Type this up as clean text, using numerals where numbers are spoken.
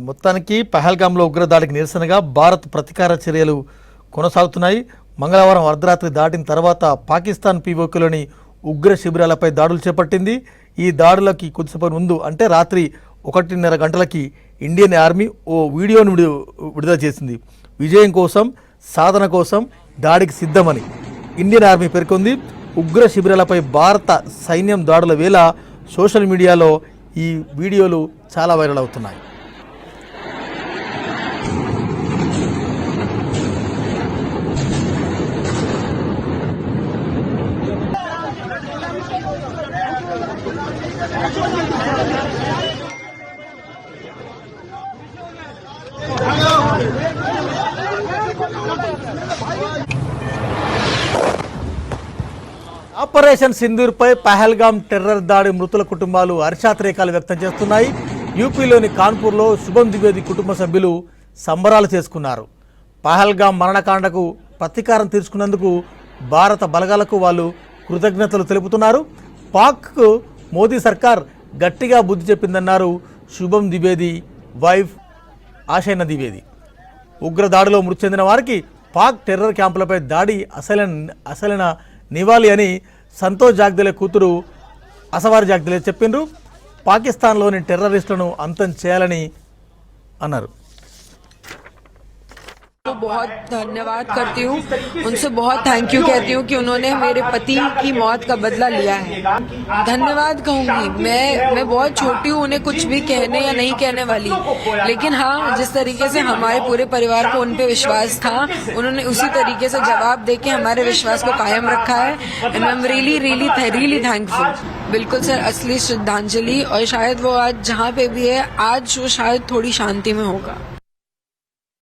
మొత్తానికి పహల్గామ్లో ఉగ్రదాడికి నిరసనగా భారత్ ప్రతీకార చర్యలు కొనసాగుతున్నాయి. మంగళవారం అర్ధరాత్రి దాటిన తర్వాత పాకిస్తాన్ పీఓకేలోని ఉగ్ర శిబిరాలపై దాడులు చేపట్టింది. ఈ దాడులకి కొద్దిసేపు ముందు అంటే రాత్రి 1:30 గంటలకి ఇండియన్ ఆర్మీ ఓ వీడియోను విడుదల చేసింది. విజయం కోసం, సాధన కోసం దాడికి సిద్ధమని ఇండియన్ ఆర్మీ పేర్కొంది. ఉగ్ర శిబిరాలపై భారత సైన్యం దాడుల వేళ సోషల్ మీడియాలో ఈ వీడియోలు చాలా వైరల్ అవుతున్నాయి. ఆపరేషన్ సింధూర్పై పహల్గామ్ టెర్రర్ దాడి మృతుల కుటుంబాలు హర్షాతిరేకాలు వ్యక్తం చేస్తున్నాయి. యూపీలోని కాన్పూర్లో శుభం ద్వివేది కుటుంబ సభ్యులు సంబరాలు చేసుకున్నారు. పహల్గామ్ మరణకాండకు ప్రతీకారం తీర్చుకున్నందుకు భారత బలగాలకు వాళ్ళు కృతజ్ఞతలు తెలుపుతున్నారు. పాక్కు మోదీ సర్కార్ గట్టిగా బుద్ధి చెప్పిందన్నారు శుభం ద్వివేది వైఫ్ ఆశైన ద్వివేది. ఉగ్రదాడిలో మృతి చెందిన వారికి పాక్ టెర్రర్ క్యాంపులపై దాడి అసలైన నివాళి అని సంతోష్ జాగ్దలే కూతురు అసవారి జాగ్దలే చెప్పిండ్రు. పాకిస్తాన్లోని టెర్రరిస్టులను అంతం చేయాలని అన్నారు. बहुत धन्यवाद करती हूँ, उनसे बहुत थैंक यू कहती हूँ कि उन्होंने मेरे पति की मौत का बदला लिया है. धन्यवाद कहूंगी. मैं बहुत छोटी हूँ, उन्हें कुछ भी कहने या नहीं कहने वाली, लेकिन हाँ, जिस तरीके से हमारे पूरे परिवार को उन पे विश्वास था, उन्होंने उसी तरीके से जवाब देके हमारे विश्वास को कायम रखा है. And I am really thankful. बिल्कुल सर, असली श्रद्धांजलि. और शायद वो आज जहाँ पे भी है, आज वो शायद थोड़ी शांति में होगा.